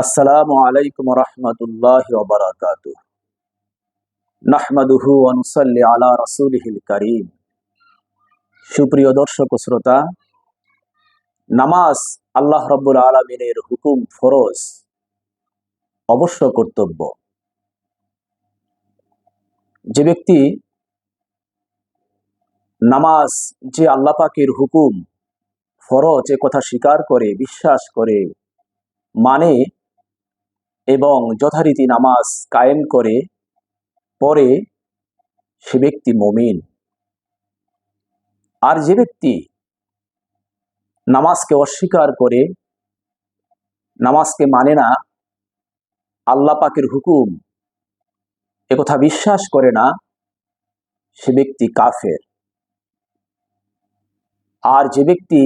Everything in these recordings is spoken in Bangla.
আসসালামু আলাইকুম রহমতুল্লাহি ওয়া বারাকাতুহু। নাহমাদুহু ওয়া নুসাল্লি আলা রাসূলিহিল কারীম। সুপ্রিয় দর্শক ও শ্রোতা, নামাজ আল্লাহ রাব্বুল আলামিনের হুকুম, ফরজ, অবশ্য কর্তব্য। যে ব্যক্তি নামাজ যে আল্লাহ পাকের হুকুম, ফরজ এ কথা স্বীকার করে, বিশ্বাস করে, মানে এবং যথারীতি নামাজ কায়েম করে পরে, সে ব্যক্তি মুমিন। আর যে ব্যক্তি নামাজকে অস্বীকার করে, নামাজকে মানে না, আল্লাহ পাকের হুকুম একথা বিশ্বাস করে না, সে ব্যক্তি কাফের। আর যে ব্যক্তি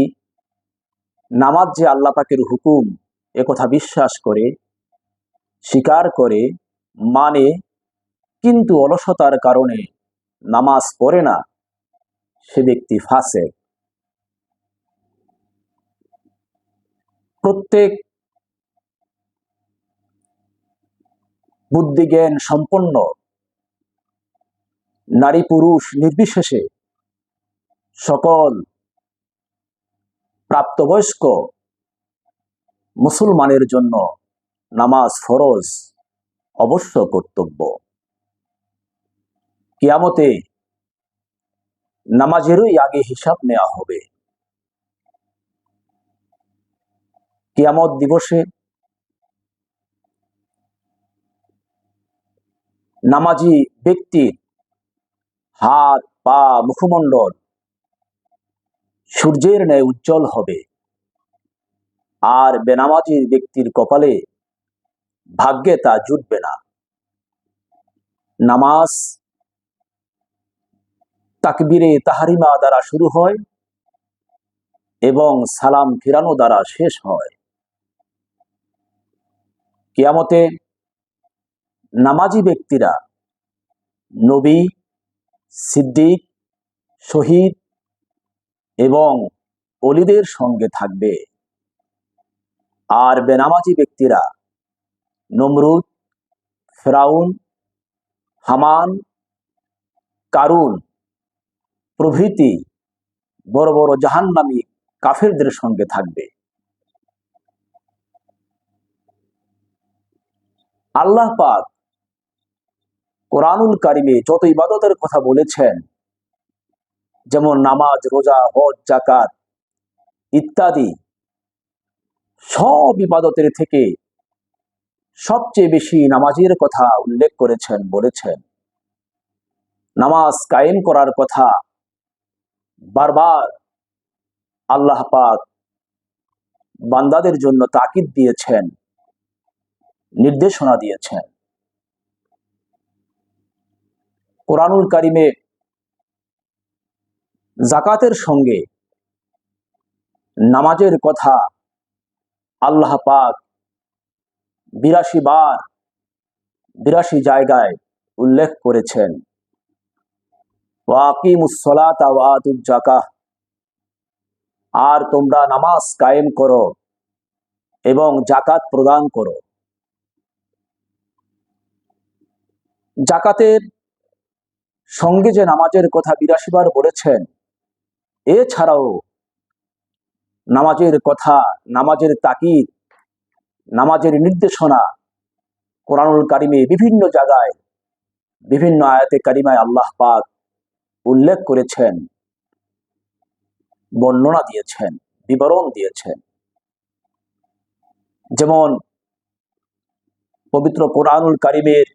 নামাজ যে আল্লাহ পাকের হুকুম একথা বিশ্বাস করে, স্বীকার করে, মানে, কিন্তু অলসতার কারণে নামাজ পড়ে না, সে ব্যক্তি ফাসেক। প্রত্যেক বুদ্ধিজ্ঞান সম্পন্ন নারী পুরুষ নির্বিশেষে সকল প্রাপ্তবয়স্ক মুসলমানের জন্য নামাজ ফরজ, অবশ্য কর্তব্য। কিয়ামতে নামাজেরই আগে হিসাব নেওয়া হবে। কিয়ামত দিবসে নামাজি ব্যক্তির হাত, পা, মুখমণ্ডল সূর্যের ন্যায় উজ্জ্বল হবে, আর বেনামাজি ব্যক্তির কপালে, ভাগ্যে তা জুটবে না। নামাজ তাকবীরে তাহরিমা দ্বারা শুরু হয় এবং সালাম ফিরানো দ্বারা শেষ হয়। কিয়ামতে নামাজি ব্যক্তিরা নবী, সিদ্দিক, শহীদ এবং ওলিদের সঙ্গে থাকবে। আর বেনামাজি ব্যক্তিরা নমরুদ, ফেরাউন, হামান, কারুন প্রভৃতি বড় বড় জাহান্নামী কাফেরদের সঙ্গে থাকবে। আল্লাহ পাক কোরআনুল কারিমে যত ইবাদতের কথা বলেছেন, যেমন নামাজ, রোজা, হজ, যাকাত ইত্যাদি, সব ইবাদতের থেকে সবচেয়ে বেশি নামাজের কথা উল্লেখ করেছেন, বলেছেন। নামাজ কায়েম করার কথা বারবার আল্লাহ পাক বান্দাদের জন্য তাকিদ দিয়েছেন, নির্দেশনা দিয়েছেন। কোরআনুল কারিমে যাকাতের সঙ্গে নামাজের কথা আল্লাহ পাক ৮২ বার ৮২ জায়গায় উল্লেখ করেছেন। ওয়াকিমুস সালাতা ওয়া আতুজ যাকাহ, আর তোমরা নামাজ কায়েম করো এবং যাকাত প্রদান করো। যাকাতের সঙ্গে যে নামাজের কথা ৮২ বার বলেছেন, এছাড়াও নামাজের কথা, নামাজের তাকিদ, নামাজের নির্দেশনা কোরআনুল কারিমে বিভিন্ন জায়গায়, বিভিন্ন আয়াতে কারিমায় আল্লাহ পাক উল্লেখ করেছেন, বর্ণনা দিয়েছেন, বিবরণ দিয়েছেন। যেমন পবিত্র কোরআনুল কারিমের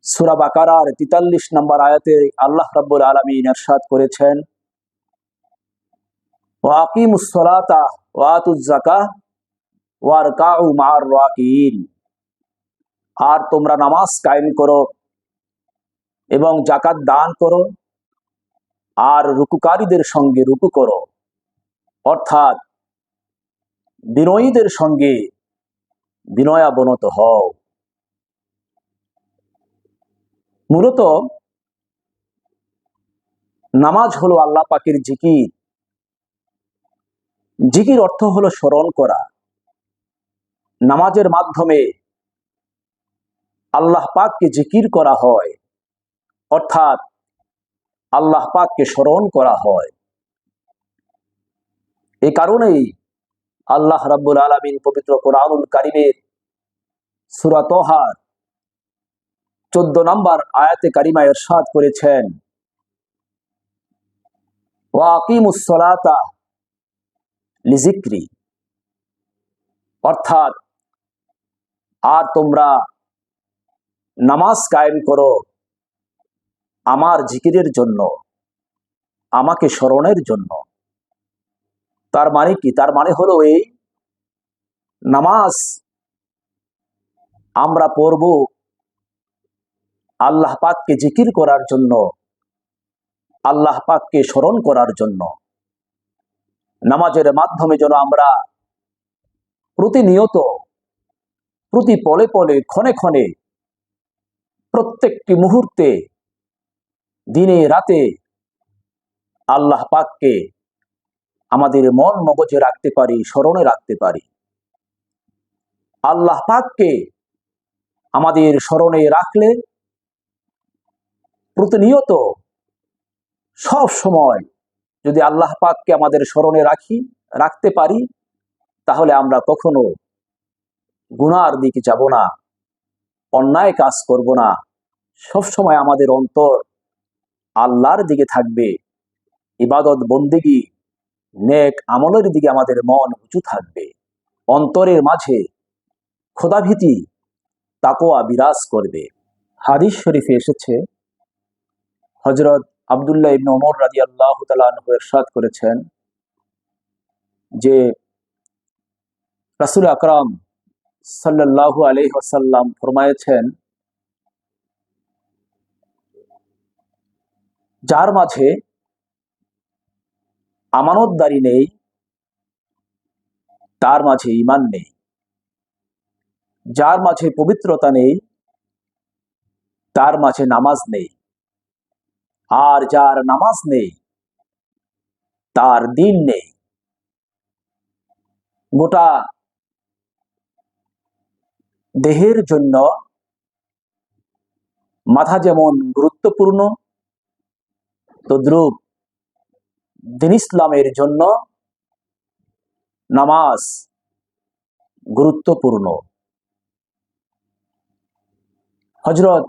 সূরা বাকারার ৪৩ নম্বর আয়াতে আল্লাহ রাব্বুল আলামিন ইরশাদ করেছেন, ওয়াকিমুস সালাতা ওয়া আতুজ যাকাহ ওয়ারকাউ মা'আর রাকিঈন, আর তোমরা নামাজ কায়েম করো এবং যাকাত দান করো আর রুকুকারীদের সঙ্গে রুকু করো, অর্থাৎ বিনয়ীদের সঙ্গে বিনয়াবনত হও। মূলত নামাজ হলো আল্লাহ পাকের জিকির। জিকির অর্থ হলো স্মরণ করা। নামাজের মাধ্যমে আল্লাহ পাককে জিকির করা হয়, অর্থাৎ আল্লাহ পাককে স্মরণ করা হয়। এই কারণেই আল্লাহ রাব্বুল আলামিন পবিত্র কোরআনুল কারীমের সূরা তাহার 14 নম্বর আয়াতে কারিমায় ইরশাদ করেছেন, ওয়া আকিমুস সালাতা লিযিকরি, অর্থাৎ আর তোমরা নামাজ কায়েম করো আমার জিকিরের জন্য, আমাকে স্মরণের জন্য। তার মানে কি? তার মানে হলো এই নামাজ আমরা পড়ব আল্লাহ পাককে জিকির করার জন্য, আল্লাহ পাককে স্মরণ করার জন্য। নামাজের মাধ্যমে যেন আমরা প্রতিনিয়ত, প্রতি পলে পলে, ক্ষণে ক্ষণে, প্রত্যেকটি মুহূর্তে, দিনে রাতে আল্লাহ পাককে আমাদের মন মগজে রাখতে পারি, স্মরণে রাখতে পারি। আল্লাহ পাককে আমাদের স্মরণে রাখলে প্রতিনিয়ত সব সময় যদি আল্লাহ পাককে আমাদের স্মরণে রাখতে পারি, তাহলে আমরা কখনো গুনার দিকে যাব না, অন্যায় কাজ করব না। সব সময় আমাদের অন্তর আল্লাহর দিকে থাকবে, ইবাদত বন্দেগী নেক আমলের দিকে আমাদের মন উঁচু থাকবে, অন্তরের মাঝে খোদাভীতি তাকওয়া বিরাজ করবে। হাদিস শরীফে এসেছে, হযরত আব্দুল্লাহ ইবনে ওমর রাদিয়াল্লাহু তাআলা আনহু ইরশাদ করেছেন যে রাসূল আকরাম সাল্লাল্লাহু আলাইহি ওয়াসাল্লাম ফরমায়েছেন, যার মাঝে আমানতদারি নেই তার মাঝে ঈমান নেই, যার মাঝে পবিত্রতা নেই তার মাঝে নামাজ নেই, আর যার নামাজ নেই তার দিন নেই। গোটা দেহের জন্য মাথা যেমন গুরুত্বপূর্ণ, তদ্রূপ দ্বীন ইসলামের জন্য নামাজ গুরুত্বপূর্ণ। হযরত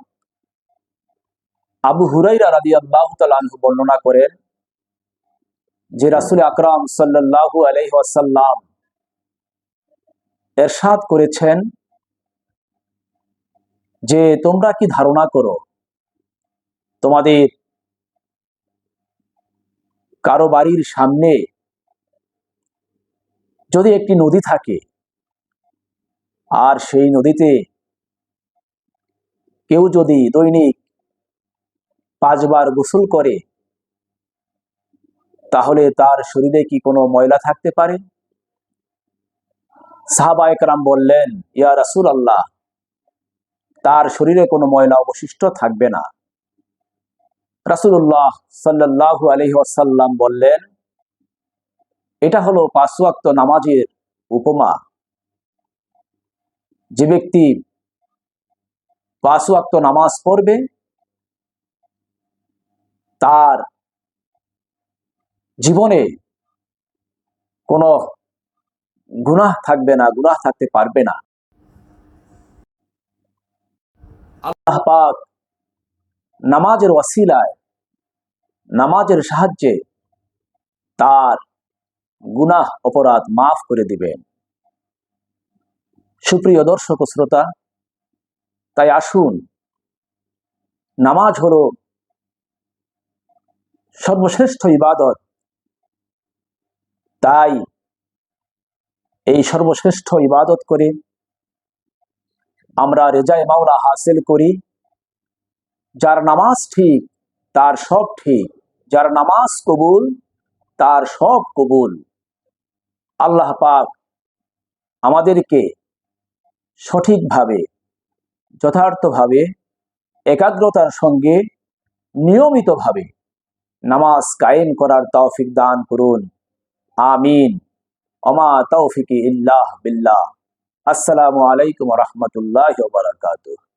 আবু হুরায়রা রাদিয়াল্লাহু তাআলা আনহু বর্ণনা করেন যে রাসূল আকরাম সাল্লাল্লাহু আলাইহি ওয়াসাল্লাম ইরশাদ করেছেন যে তোমরা কি ধারণা করো তোমাদের কারো বাড়ির সামনে যদি একটি নদী থাকে আর সেই নদীতে কেউ যদি দৈনিক 5 বার গোসল করে, তাহলে তার শরীরে কি কোনো ময়লা থাকতে পারে? সাহাবায়ে কেরাম বললেন, ইয়া রাসূলুল্লাহ, তার শরীরে কোনো ময়লা অবশিষ্ট থাকবে না। রাসূলুল্লাহ সাল্লাল্লাহু আলাইহি ওয়াসাল্লাম বললেন, এটা হলো 5 ওয়াক্ত নামাজের উপমা। যে ব্যক্তি 5 ওয়াক্ত নামাজ পড়বে তার জীবনে কোনো গুনাহ থাকবে না, গুনাহ থাকতে পারবে না। আল্লাহ পাক নামাজের ওয়াসিলায়, নামাজের সাহায্যে তার গুনাহ অপরাধ মাফ করে দিবেন। সুপ্রিয় দর্শক ও শ্রোতা, তাই আসুন, নামাজ হলো সর্বশ্রেষ্ঠ ইবাদত। তাই এই সর্বশ্রেষ্ঠ ইবাদত করে আমরা রেজায়ে মাওলা হাসিল করি। যার নামাজ ঠিক তার সব ঠিক, যার নামাজ কবুল তার সব কবুল। আল্লাহ পাক আমাদেরকে সঠিকভাবে, যথার্থভাবে, একাগ্রতার সঙ্গে, নিয়মিতভাবে নামাজ কায়েম করার তৌফিক দান করুন। আমিন। ওমা তৌফিকি ইল্লাহ বিল্লাহ। আসসালামু আলাইকুম ওয়া রাহমাতুল্লাহি ওয়া বারাকাতুহু।